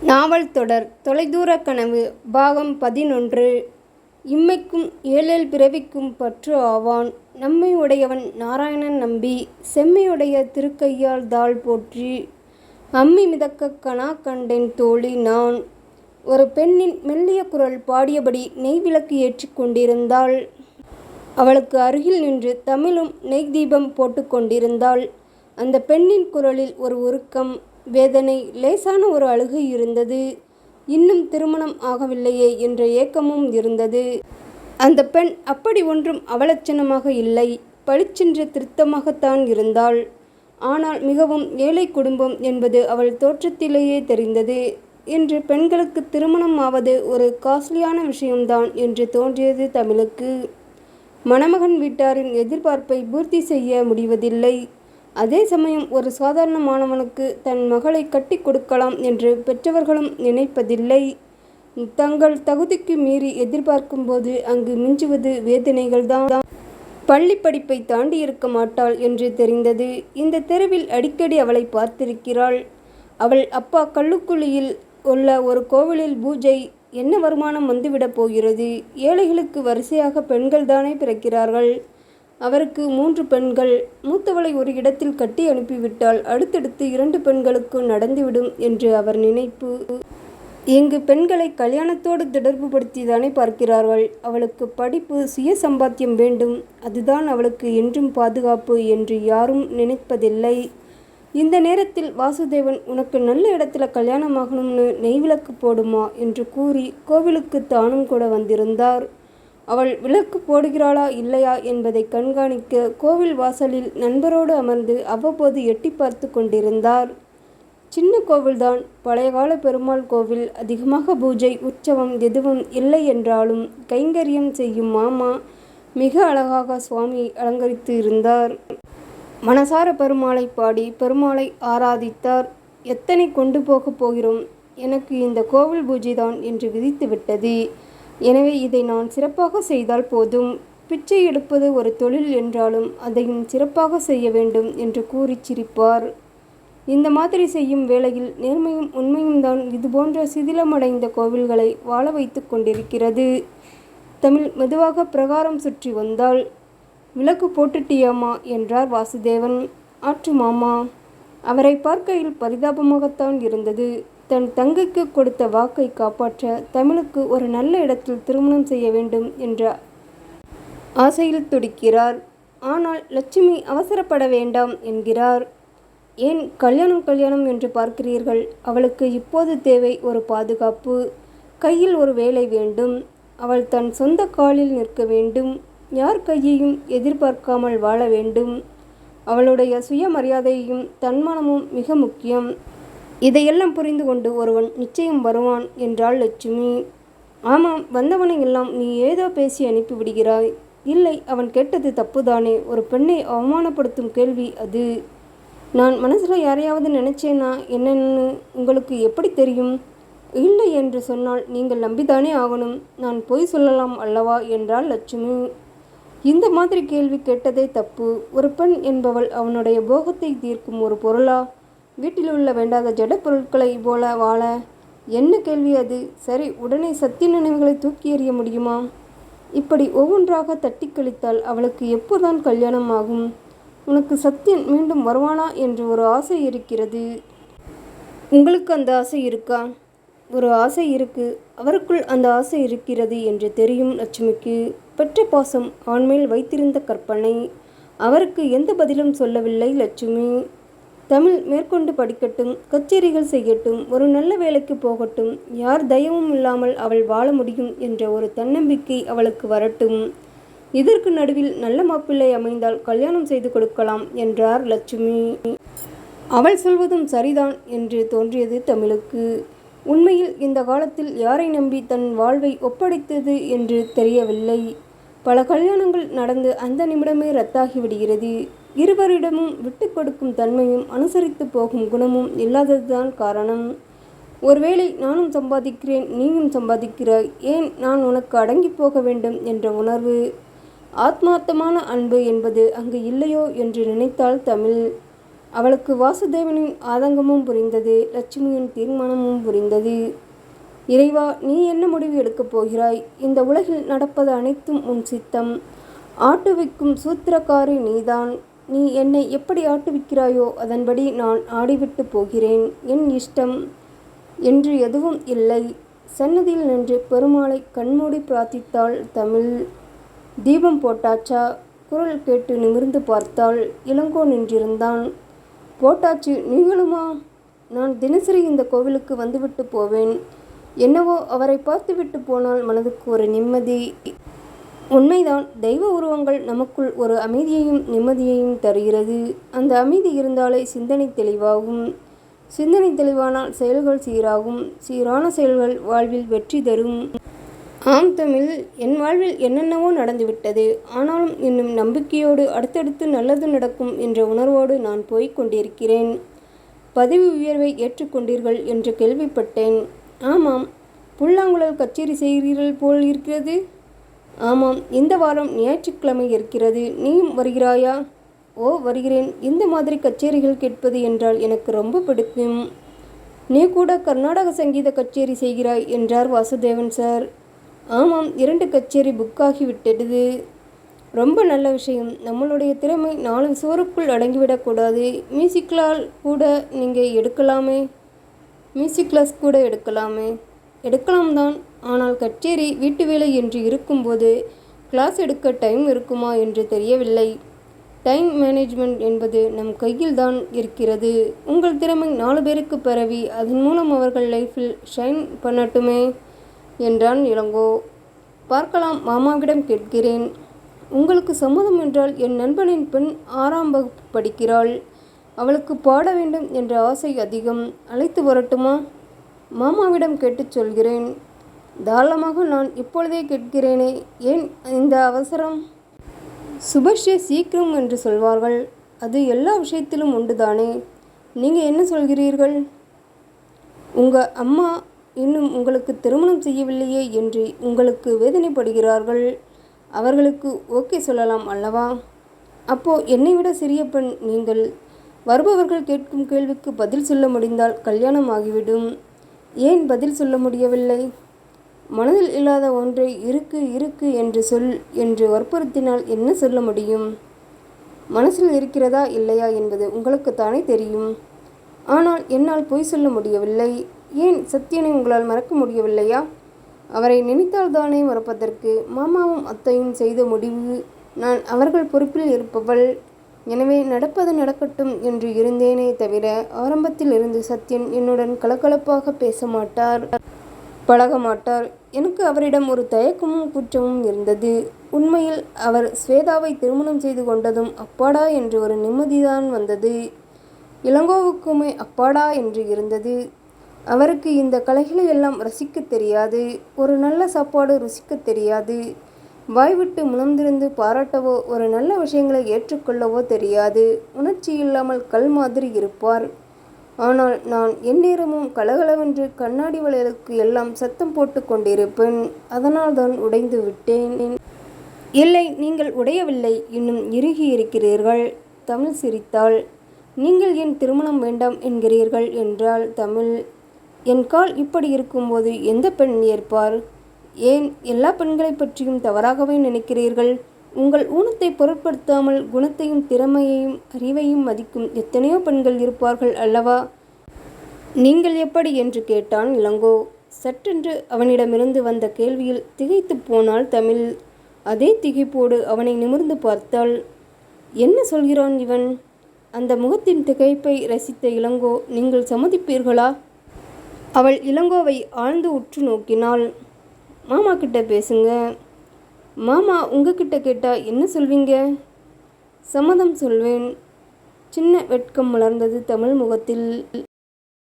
நாவல் தொடர் தொலைதூர கனவு பாகம் 11. இம்மைக்கும் ஏழேல் பிறவிக்கும் பற்று ஆவான் நம்மை உடையவன் நாராயணன் நம்பி செம்மையுடைய திருக்கையால் தாள் போற்றி அம்மி மிதக்க கனா கண்டேன் தோழி நான். ஒரு பெண்ணின் மெல்லிய குரல் பாடியபடி நெய் விளக்கு ஏற்றி கொண்டிருந்தாள். அவளுக்கு அருகில் நின்று தமிழும் நெய் தீபம் போட்டு கொண்டிருந்தாள். அந்த பெண்ணின் குரலில் ஒரு உருக்கம், வேதனை, லேசான ஒரு அழுகை இருந்தது. இன்னும் திருமணம் ஆகவில்லையே என்ற ஏக்கமும் இருந்தது. அந்த பெண் அப்படி ஒன்றும் அவலட்சணமாக இல்லை, பளிச்சென்ற திருத்தமாகத்தான் இருந்தாள். ஆனால் மிகவும் ஏழை குடும்பம் என்பது அவள் தோற்றத்திலேயே தெரிந்தது. இன்று பெண்களுக்கு திருமணம் ஆவது ஒரு காஸ்ட்லியான விஷயம்தான் என்று தோன்றியது தமிழுக்கு. மணமகன் வீட்டாரின் எதிர்பார்ப்பை பூர்த்தி செய்ய முடிவதில்லை. அதே சமயம் ஒரு சாதாரணமானவனுக்கு தன் மகளை கட்டி கொடுக்கலாம் என்று பெற்றவர்களும் நினைப்பதில்லை. தங்கள் தகுதிக்கு மீறி எதிர்பார்க்கும்போது அங்கு மிஞ்சுவது வேதனைகள்தான். பள்ளி படிப்பை தாண்டி இருக்க மாட்டாள் என்று தெரிந்தது. இந்த தெருவில் அடிக்கடி அவளை பார்த்திருக்கிறாள். அவள் அப்பா கல்லுக்குழியில் உள்ள ஒரு கோவிலில் பூஜை. என்ன வருமானம் வந்துவிடப் போகிறது? ஏழைகளுக்கு வரிசையாக பெண்கள் தானே பிறக்கிறார்கள். அவருக்கு 3 பெண்கள். மூத்தவளை ஒரு இடத்தில் கட்டி அனுப்பிவிட்டால் அடுத்தடுத்து 2 பெண்களுக்கு நடந்துவிடும் என்று அவர் நினைப்பு. இங்கு பெண்களை கல்யாணத்தோடு தொடர்பு படுத்திதானே பார்க்கிறார்கள். அவளுக்கு படிப்பு, சுய சம்பாத்தியம் வேண்டும். அதுதான் அவளுக்கு என்றும் பாதுகாப்பு என்று யாரும் நினைப்பதில்லை. இந்த நேரத்தில் வாசுதேவன், உனக்கு நல்ல இடத்துல கல்யாணமாகணும்னு நெய் விளக்கு போடுமா என்று கூறி கோவிலுக்கு தானும் கூட வந்திருந்தார். அவள் விளக்கு போடுகிறாளா இல்லையா என்பதை கண்காணிக்க கோவில் வாசலில் நண்பரோடு அமர்ந்து அவ்வப்போது எட்டி பார்த்து கொண்டிருந்தார். சின்ன கோவில்தான், பழையகால பெருமாள் கோவில். அதிகமாக பூஜை, உற்சவம் எதுவும் இல்லை என்றாலும் கைங்கரியம் செய்யும் மாமா மிக அழகாக சுவாமியை அலங்கரித்து இருந்தார். மனசார பெருமாளை பாடி பெருமாளை ஆராதித்தார். எத்தனை கொண்டு போகப் போகிறோம்? எனக்கு இந்த கோவில் பூஜைதான் என்று விதித்து விட்டது. எனவே இதை நான் சிறப்பாக செய்தால் போதும். பிச்சை எடுப்பது ஒரு தொழில் என்றாலும் அதையும் சிறப்பாக செய்ய வேண்டும் என்று கூறி சிரிப்பார். இந்த மாதிரி செய்யும் வேளையில் நேர்மையும் உண்மையும் தான் இதுபோன்ற சிதிலமடைந்த கோவில்களை வாழ வைத்து கொண்டிருக்கிறது. தமிழ் மெதுவாக பிரகாரம் சுற்றி வந்தாள். விளக்கு போட்டுட்டியாமா என்றார் வாசுதேவன். ஆற்று மாமா. அவரை பார்க்கையில் பரிதாபமாகத்தான் இருந்தது. தன் தங்கைக்கு கொடுத்த வாக்கை காப்பாற்ற தமிழுக்கு ஒரு நல்ல இடத்தில் திருமணம் செய்ய வேண்டும் என்ற ஆசையில் துடிக்கிறார். ஆனால் லட்சுமி அவசரப்பட வேண்டாம் என்கிறார். ஏன் கல்யாணம் என்று பார்க்கிறீர்கள்? அவளுக்கு இப்போது தேவை ஒரு பாதுகாப்பு, கையில் ஒரு வேலை வேண்டும். அவள் தன் சொந்த காலில் நிற்க வேண்டும். யார் கையையும் எதிர்பார்க்காமல் வாழ வேண்டும். அவளுடைய சுயமரியாதையும் தன்மானமும் மிக முக்கியம். இதையெல்லாம் புரிந்து கொண்டு ஒருவன் நிச்சயம் வருவான் என்றாள் லட்சுமி. ஆமாம், வந்தவனை எல்லாம் நீ ஏதோ பேசி அனுப்பிவிடுகிறாய். இல்லை, அவன் கேட்டது தப்புதானே. ஒரு பெண்ணை அவமானப்படுத்தும் கேள்வி அது. நான் மனசில் யாரையாவது நினைச்சேனா என்னன்னு உங்களுக்கு எப்படி தெரியும்? இல்லை என்று சொன்னால் நீங்கள் நம்பித்தானே ஆகணும். நான் பொய் சொல்லலாம் அல்லவா என்றாள் லட்சுமி. இந்த மாதிரி கேள்வி கேட்டதே தப்பு. ஒரு பெண் என்பவள் அவனுடைய போகத்தை தீர்க்கும் ஒரு பொருளா? வீட்டில் உள்ள வேண்டாத ஜட பொருட்களை போல வாழ? என்ன கேள்வி அது? சரி, உடனே சத்திய நினைவுகளை தூக்கி எறிய முடியுமா? இப்படி ஒவ்வொன்றாக தட்டி கழித்தால் அவளுக்கு எப்போதான் கல்யாணம் ஆகும்? உனக்கு சத்தியன் மீண்டும் வருவானா என்று ஒரு ஆசை இருக்கிறது. உங்களுக்கு அந்த ஆசை இருக்கா? ஒரு ஆசை இருக்கு. அவருக்குள் அந்த ஆசை இருக்கிறது என்று தெரியும் லட்சுமிக்கு. பெற்ற பாசம், அவன்மேல் வைத்திருந்த கற்பனை. அவருக்கு எந்த பதிலும் சொல்லவில்லை லட்சுமி. தமிழ் மேற்கொண்டு படிக்கட்டும், கச்சேரிகள் செய்யட்டும், ஒரு நல்ல வேலைக்கு போகட்டும். யார் தயவும் இல்லாமல் அவள் வாழ முடியும் என்ற ஒரு தன்னம்பிக்கை அவளுக்கு வரட்டும். இதற்கு நடுவில் நல்ல மாப்பிள்ளை அமைந்தால் கல்யாணம் செய்து கொடுக்கலாம் என்றார் லட்சுமி. அவள் சொல்வதும் சரிதான் என்று தோன்றியது தமிழுக்கு. உண்மையில் இந்த காலத்தில் யாரை நம்பி தன் வாழ்வை ஒப்படைத்தது என்று தெரியவில்லை. பல கல்யாணங்கள் நடந்து அந்த நிமிடமே ரத்தாகிவிடுகிறது. இருவரிடமும் விட்டு கொடுக்கும் தன்மையும் அனுசரித்து போகும் குணமும் இல்லாததுதான் காரணம். ஒருவேளை நானும் சம்பாதிக்கிறேன், நீயும் சம்பாதிக்கிறாய், ஏன் நான் உனக்கு அடங்கி போக வேண்டும் என்ற உணர்வு, ஆத்மார்த்தமான அன்பு என்பது அங்கு இல்லையோ என்று நினைத்தாள் தமிழ். அவளுக்கு வாசுதேவனின் ஆதங்கமும் புரிந்தது, லட்சுமியின் தீர்மானமும் புரிந்தது. இறைவா, நீ என்ன முடிவு எடுக்கப் போகிறாய்? இந்த உலகில் நடப்பது அனைத்தும் உன் சித்தம். ஆட்டுவிக்கும் சூத்திரக்காரி நீதான். நீ என்னை எப்படி ஆட்டுவிக்கிறாயோ அதன்படி நான் ஆடிவிட்டு போகிறேன். என் இஷ்டம் என்று எதுவும் இல்லை. சன்னதியில் நின்று பெருமாளை கண்மூடி பிரார்த்தித்தாள் தமிழ். தீபம் போட்டாச்சா? குரல் கேட்டு நிமிர்ந்து பார்த்தாள். இளங்கோ நின்றிருந்தான். போட்டாச்சு, நீங்களுமா? நான் தினசரி இந்த கோவிலுக்கு வந்துவிட்டு போவேன். என்னவோ அவரை பார்த்துவிட்டு போனால் மனதுக்கு ஒரு நிம்மதி. உண்மைதான், தெய்வ உருவங்கள் நமக்குள் ஒரு அமைதியையும் நிம்மதியையும் தருகிறது. அந்த அமைதி இருந்தாலே சிந்தனை தெளிவாகும். சிந்தனை தெளிவானால் செயல்கள் சீராகும். சீரான செயல்கள் வாழ்வில் வெற்றி தரும். ஆம் தமிழ், என் வாழ்வில் என்னென்னவோ நடந்துவிட்டது. ஆனாலும் இன்னும் நம்பிக்கையோடு அடுத்தடுத்து நல்லது நடக்கும் என்ற உணர்வோடு நான் போய்க் கொண்டிருக்கிறேன். பதவி உயர்வை ஏற்றுக்கொண்டீர்கள் என்று கேள்விப்பட்டேன். ஆமாம். புல்லாங்குழல் கச்சேரி செய்கிறீர்கள் போல் இருக்கிறது. ஆமாம், இந்த வாரம் ஞாயிற்றுக்கிழமை இருக்கிறது. நீயும் வருகிறாயா? ஓ, வருகிறேன். இந்த மாதிரி கச்சேரிகள் கேட்பது என்றால் எனக்கு ரொம்ப பிடிக்கும். நீ கூட கர்நாடக சங்கீத கச்சேரி செய்கிறாய் என்றார் வாசுதேவன் சார். ஆமாம், 2 கச்சேரி புக்காகிவிட்டது. ரொம்ப நல்ல விஷயம். நம்மளுடைய திறமை 4 சுவருக்குள் அடங்கிவிடக்கூடாது. மியூசிக் கிளாஸ் கூட எடுக்கலாமே. எடுக்கலாம்தான். ஆனால் கச்சேரி வீட்டு வேலை என்று இருக்கும்போது கிளாஸ் எடுக்க டைம் இருக்குமா என்று தெரியவில்லை. டைம் மேனேஜ்மெண்ட் என்பது நம் கையில் தான் இருக்கிறது. உங்கள் திறமை 4 பேருக்கு பரவி அதன் மூலம் அவர்கள் லைஃப்பில் ஷைன் பண்ணட்டுமே என்றான் இளங்கோ. பார்க்கலாம், மாமாவிடம் கேட்கிறேன். உங்களுக்கு சம்மதம் என்றால் என் நண்பனின் பெண் 6ஆம் வகுப்பு படிக்கிறாள். அவளுக்கு பாட வேண்டும் என்ற ஆசை அதிகம். அழைத்து வரட்டுமா? மாமாவிடம் கேட்டுச் சொல்கிறேன். தாராளமாக, நான் இப்பொழுதே கேட்கிறேனே. ஏன் இந்த அவசரம்? சுபஸ்ரீ சீக்கிரம் என்று சொல்வார்கள். அது எல்லா விஷயத்திலும் உண்டுதானே. நீங்கள் என்ன சொல்கிறீர்கள்? உங்கள் அம்மா இன்னும் உங்களுக்கு திருமணம் செய்யவில்லையே என்று உங்களுக்கு வேதனைப்படுகிறார்கள். அவர்களுக்கு ஓகே சொல்லலாம் அல்லவா? அப்போ என்னை விட சிறிய பெண் நீங்கள். வருபவர்கள் கேட்கும் கேள்விக்கு பதில் சொல்ல முடிந்தால் கல்யாணம் ஆகிவிடும். ஏன் பதில் சொல்ல முடியவில்லை? மனதில் இல்லாத ஒன்றை இருக்கு என்று சொல் என்று வற்புறுத்தினால் என்ன சொல்ல முடியும்? மனசில் இருக்கிறதா இல்லையா என்பது உங்களுக்குத்தானே தெரியும். ஆனால் என்னால் பொய் சொல்ல முடியவில்லை. ஏன் சத்யனை உங்களால் மறக்க முடியவில்லையா? அவரை நினைத்தால்தானே மறப்பதற்கு மாமாவும் அத்தையும் செய்த முடிவு. நான் அவர்கள் பொறுப்பில் இருப்பவள். எனவே நடப்பது நடக்கட்டும் என்று இருந்தேனே தவிர ஆரம்பத்தில் இருந்து சத்யன் என்னுடன் கலகலப்பாக பேச மாட்டார், பழக மாட்டார். எனக்கு அவரிடம் ஒரு தயக்கமும் குற்றமும் இருந்தது. உண்மையில் அவர் ஸ்வேதாவை திருமணம் செய்து கொண்டதும் அப்பாடா என்று ஒரு நிம்மதிதான் வந்தது. இளங்கோவுக்குமே அப்பாடா என்று இருந்தது. அவருக்கு இந்த கலைகளை எல்லாம் ரசிக்க தெரியாது. ஒரு நல்ல சாப்பாடு ருசிக்க தெரியாது. வாய்விட்டு முனந்திருந்து பாராட்டவோ ஒரு நல்ல விஷயங்களை ஏற்றுக்கொள்ளவோ தெரியாது. உணர்ச்சி இல்லாமல் கல் மாதிரி இருப்பார். ஆனால் நான் எந்நேரமும் கலகலவென்று கண்ணாடி வளையலுக்கு எல்லாம் சத்தம் போட்டு கொண்டிருப்பேன். அதனால் தான் உடைந்து விட்டேன். இல்லை, நீங்கள் உடையவில்லை, இன்னும் இறுகி இருக்கிறீர்கள். தமிழ் சிரித்தாள். நீங்கள் ஏன் திருமணம் வேண்டாம் என்கிறீர்கள் என்றாள் தமிழ். என் கால் இப்படி இருக்கும்போது எந்த பெண் ஏற்பார்? ஏன் எல்லா பெண்களை பற்றியும் தவறாகவே நினைக்கிறீர்கள்? உங்கள் ஊனத்தை பொருட்படுத்தாமல் குணத்தையும் திறமையையும் அறிவையும் மதிக்கும் எத்தனையோ பெண்கள் இருப்பார்கள் அல்லவா? நீங்கள் எப்படி என்று கேட்டான் இளங்கோ. சட்டென்று அவனிடமிருந்து வந்த கேள்வியில் திகைத்து போனாள் தமிழ். அதே திகைப்போடு அவனை நிமிர்ந்து பார்த்தாள். என்ன சொல்கிறான் இவன்? அந்த முகத்தின் திகைப்பை ரசித்த இளங்கோ, நீங்கள் சம்மதிப்பீர்களா? அவள் இளங்கோவை ஆழ்ந்து உற்று நோக்கினாள். மாமா கிட்ட பேசுங்க. மாமா உங்ககிட்ட கேட்டால் என்ன சொல்வீங்க? சம்மதம் சொல்வேன். சின்ன வெட்கம் மலர்ந்தது தமிழ் முகத்தில்.